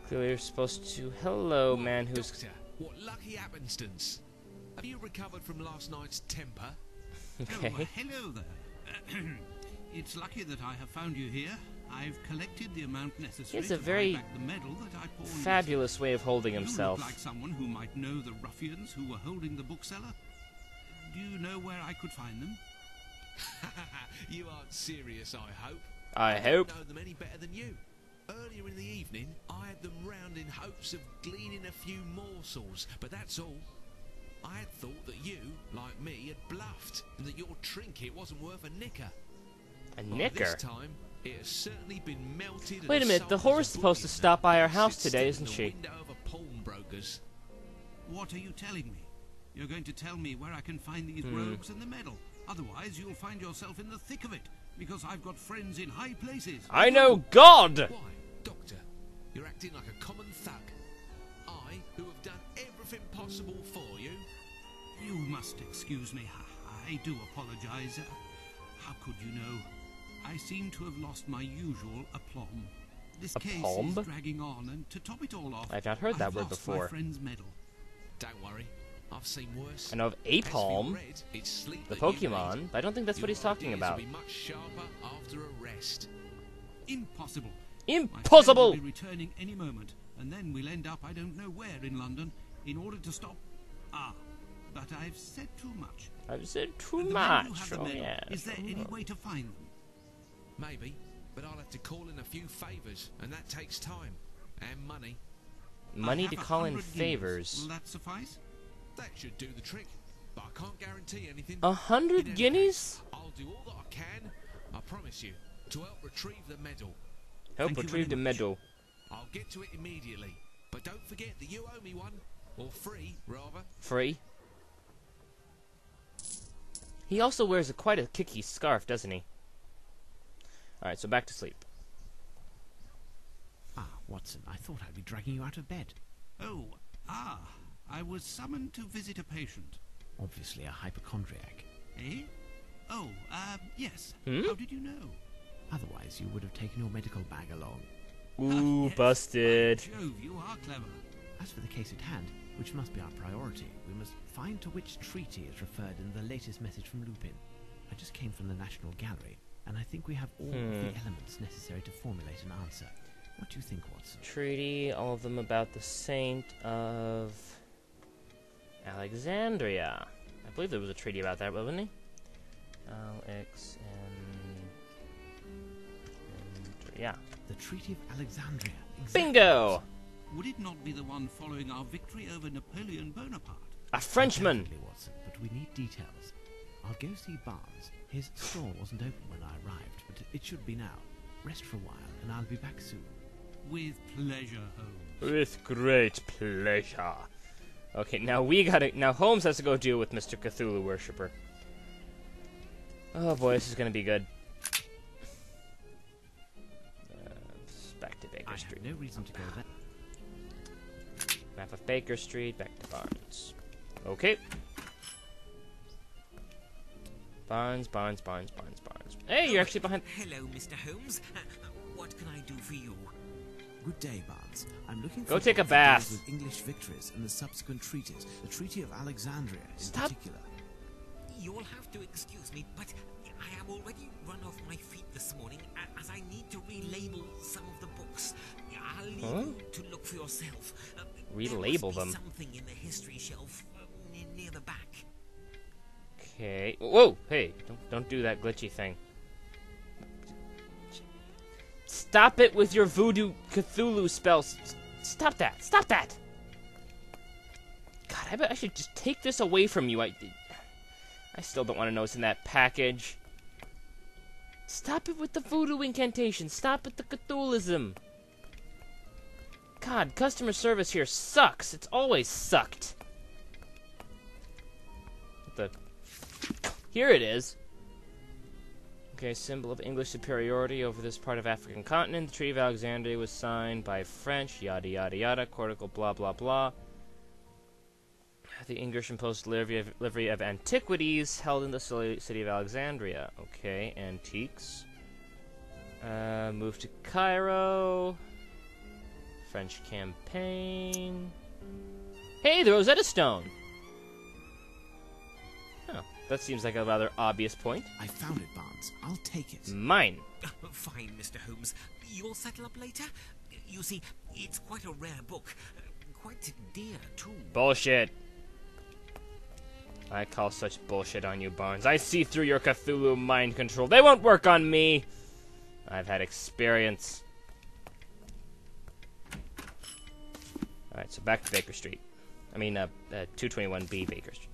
Clearly you're supposed to... Hello, man who's... Doctor, what lucky happenstance. Have you recovered from last night's temper? Okay. Oh, hello there. It's lucky that I have found you here. I've collected the amount necessary He has a to very buy back the medal that I pawned fabulous yesterday. way of holding You himself. look like someone who might know the ruffians who were holding the bookseller. Do you know where I could find them? You aren't serious, I hope. I don't hope. know them any better than you. Earlier in the evening, I had them round in hopes of gleaning a few morsels, but that's all. I had thought that you, like me, had bluffed, and that your trinket wasn't worth a nicker. A By nicker? this time, it has certainly been melted. And Wait a minute, the sold whore's as a supposed to bookie stop by our now. house Sits today, still isn't in the she? window of a pawnbroker's. What are you telling me? You're going to tell me where I can find these rogues and the medal. Otherwise, you'll find yourself in the thick of it, because I've got friends in high places. I know God! Why, Doctor? You're acting like a common thug. I, who have done everything possible for you. You must excuse me. I do apologize. How could you know? I seem to have lost my usual aplomb. This case Aplomb? is dragging on, and to top it all off, I've not heard that I've word lost before. my friend's medal. Don't worry, I've seen worse. I know of As for your Apalm, red, it's sleep the that you Pokemon, need. but I don't think that's what Your he's talking ideas about. will be much sharper after a rest. Impossible. My friends will Impossible! be returning any moment, and then we'll end up I don't know where in London in order to stop. But I've said too much. I've said too The man who much. had the Oh, medal, yeah. is there any way to find them? Maybe, but I'll have to call in a few favours, and that takes time. And money. Money I to have call in 100 guineas. favors. Will that suffice? That should do the trick. But I can't guarantee anything. 100 In any guineas? case, I'll do all that I can, I promise you, to help retrieve the medal. Help Thank you retrieve very the much. medal. I'll get to it immediately. But don't forget that you owe me one. Or free, rather. Free. He also wears quite a kicky scarf, doesn't he? Alright, so back to sleep. Watson, I thought I'd be dragging you out of bed. I was summoned to visit a patient. Obviously a hypochondriac. Eh? Yes. Hmm? How did you know? Otherwise, you would have taken your medical bag along. Ooh, Yes. busted. By Jove, you are clever. As for the case at hand, which must be our priority, we must find to which treaty is referred in the latest message from Lupin. I just came from the National Gallery, and I think we have all of the elements necessary to formulate an answer. What do you think, Watson? Treaty, all of them about the Saint of Alexandria. I believe there was a treaty about that, wasn't he? Yeah. The Treaty of Alexandria. Exactly. Bingo! Would it not be the one following our victory over Napoleon Bonaparte? A Frenchman! Definitely, Watson, but we need details. I'll go see Barnes. His store wasn't open when I arrived, but it should be now. Rest for a while, and I'll be back soon. With pleasure, Holmes. With great pleasure. Okay, now Holmes has to go deal with Mr. Cthulhu Worshipper. Oh boy, this is gonna be good. Back to Baker I Street. have no reason to go there. Map of Baker Street, back to Barnes. Okay. Barnes. Hey, you're actually behind. Hello, Mr. Holmes. What can I do for you? Good day, Barnes. I'm looking for Go take a book that deals bath. with English victories and the subsequent treaties, the Treaty of Alexandria in Stop. particular. You'll have to excuse me, but I am already run off my feet this morning as I need to relabel some of the books. I'll leave you to look for yourself. Relabel there them? must be something in the history shelf near the back. Okay. Whoa! Hey, don't do that glitchy thing. Stop it with your voodoo Cthulhu spells. Stop that! Stop that! God, I bet I should just take this away from you. I still don't want to know what's in that package. Stop it with the voodoo incantation. Stop with the Cthulhism. God, customer service here sucks. It's always sucked. What the... Here it is. Okay, symbol of English superiority over this part of African continent. The Treaty of Alexandria was signed by French, yada yada yada, cortical blah blah blah. The English imposed livery of antiquities held in the city of Alexandria. Okay, antiques. Moved to Cairo. French campaign. Hey, the Rosetta Stone! Oh, that seems like a rather obvious point. I found it, Barnes. I'll take it. Mine. Fine, Mr. Holmes. You'll settle up later? You see, it's quite a rare book. Quite dear, too. Bullshit. I call such bullshit on you, Barnes. I see through your Cthulhu mind control. They won't work on me. I've had experience. Alright, so back to Baker Street. I mean, 221B Baker Street.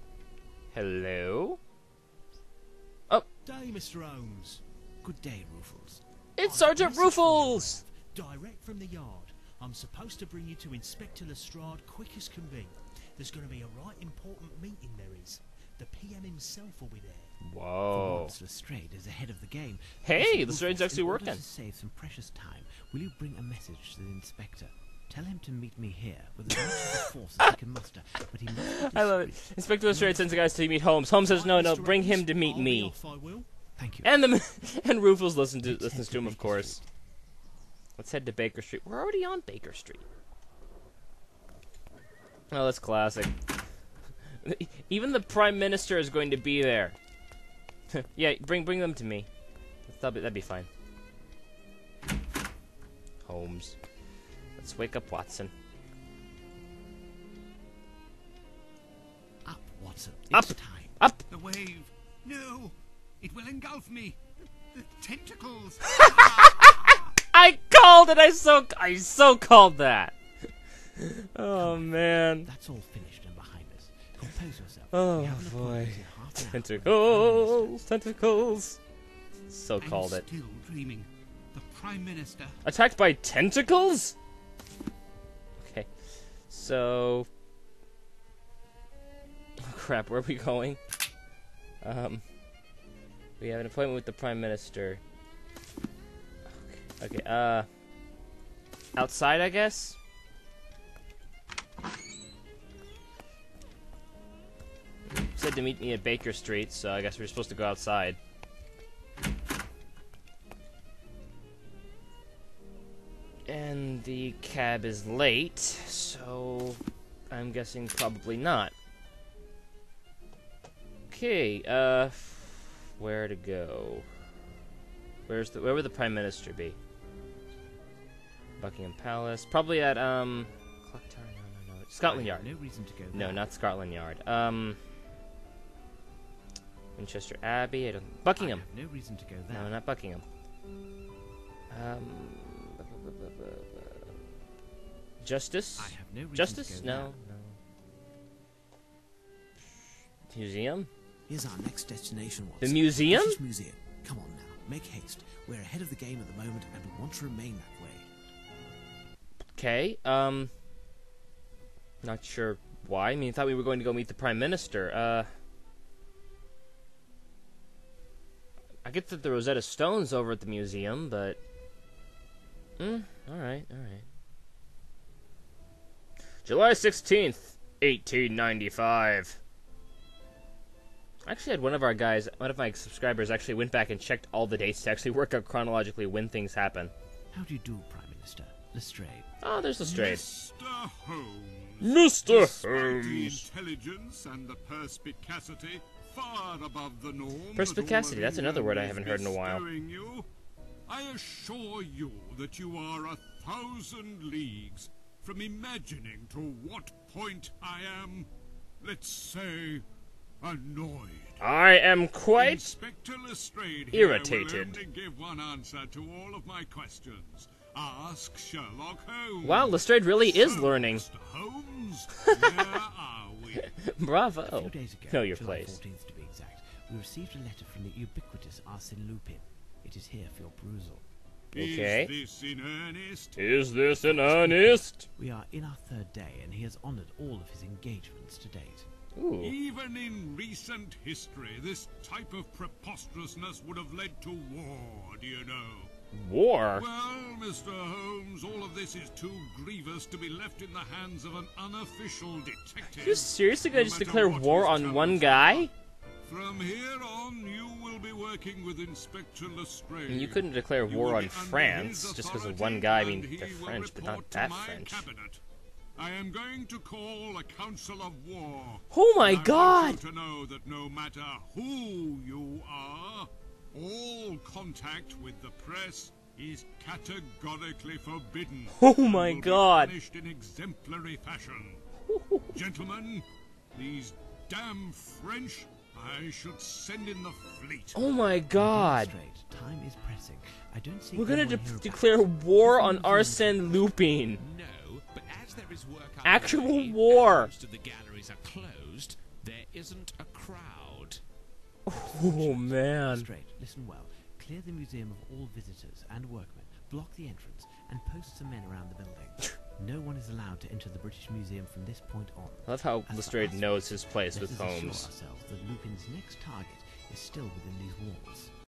Hello? Oh. Day, Mr. Holmes. Good day, Rufus. It's Sergeant Rufus! Direct from the yard. I'm supposed to bring you to Inspector Lestrade quick as can be. There's going to be a right important meeting, there is. The PM himself will be there. Whoa. Once Lestrade is ahead of the game. Hey, Mr. Lestrade's Rufus, actually in order working. To save some precious time, will you bring a message to the inspector? Tell him to meet me here with as much of the force as he can muster, but he must be I love it. discreet. Inspector Lestrade sends the guys to meet Holmes. Holmes says, no, no, bring him to meet I'll be me. off, I will. Thank you. And Rufus listens to Let's head him, to of Baker course. Street. Let's head to Baker Street. We're already on Baker Street. Oh, that's classic. Even the Prime Minister is going to be there. Yeah, bring them to me. That'd be fine. Holmes. Let's wake up Watson. Up, Watson. Up. It's time. Up! The wave. No, it will engulf me. The tentacles. I called it! I so called that! Oh, man. That's all finished and behind us. Compose yourself. Oh, We have an boy. appointment in half an hour with the Prime Tentacles! Minister. Tentacles! So I'm called it. still dreaming. The Prime Minister. Attacked by tentacles? Okay. So... Oh, crap, where are we going? We have an appointment with the Prime Minister. Okay, outside, I guess? Said to meet me at Baker Street, so I guess we're supposed to go outside. And the cab is late, so I'm guessing probably not. Okay, where to go? Where would the Prime Minister be? Buckingham Palace. Probably at, Clock Tower? No. Scotland I have Yard. no reason to go No, there. not Scotland Yard. Winchester Abbey. I Buckingham. have no reason to go there. No, not Buckingham. Justice? I have no reason Justice? to go No. Museum? Here's our next destination, The Watson. museum? British Museum. Come on now, make haste. We're ahead of the game at the moment, and we want to remain that way. Okay, not sure why. I mean, I thought we were going to go meet the Prime Minister. I get that the Rosetta Stone's over at the museum, but... alright. July 16th, 1895. I actually had one of my subscribers actually went back and checked all the dates to actually work out chronologically when things happen. How do you do, Prime Minister? Lestrade. Oh, there's Lestrade. Mr. Holmes. Mr. Despite Holmes. the intelligence and the perspicacity far above the norm. Perspicacity, that that's all another word I is haven't heard in a while. bestowing you, I assure you that you are 1,000 leagues from imagining to what point I am, let's say, annoyed. I am quite... Inspector Lestrade here irritated. will only give one answer to all of my questions. Ask Sherlock Holmes. Wow, Lestrade really is So, learning. Mr. Holmes, where are we? A Bravo. few days ago, Know your July place. 14th to be exact, we received a letter from the ubiquitous Arsène Lupin. It is here for your perusal. Okay. Is this in earnest? Is this in earnest? We are in our third day, and he has honoured all of his engagements to date. Ooh. Even in recent history, this type of preposterousness would have led to war, do you know? War? Well, Mr. Holmes, all of this is too grievous to be left in the hands of an unofficial detective. You seriously gonna No just matter declare what war his on one talents guy? are. From here on, you will be working with Inspector Lestrade. And you couldn't declare You war will on be under France his just because of authority, one guy. I and mean, he they're will French, but report not to that my French. cabinet. I am going to call a council of war. Oh my I want God! you to know that no matter who you are, all contact with the press is categorically forbidden. Oh and my will be God! punished in exemplary fashion. Gentlemen, these damn French, I should send in the fleet. Oh my God! Straight. Time is pressing. I don't see We're gonna anyone here declare about- war on Arsène Lupin. No, but as there is work Actual underway, and war. most of the galleries are closed, there isn't a crowd. Oh man. Straight. Listen well. Clear the museum of all visitors and workmen. Block the entrance and post some men around the building. No one is allowed to enter the British Museum from this point on. I love how As for Lestrade us, knows his place let with us assure Holmes. ourselves that Lupin's next target is still within these walls.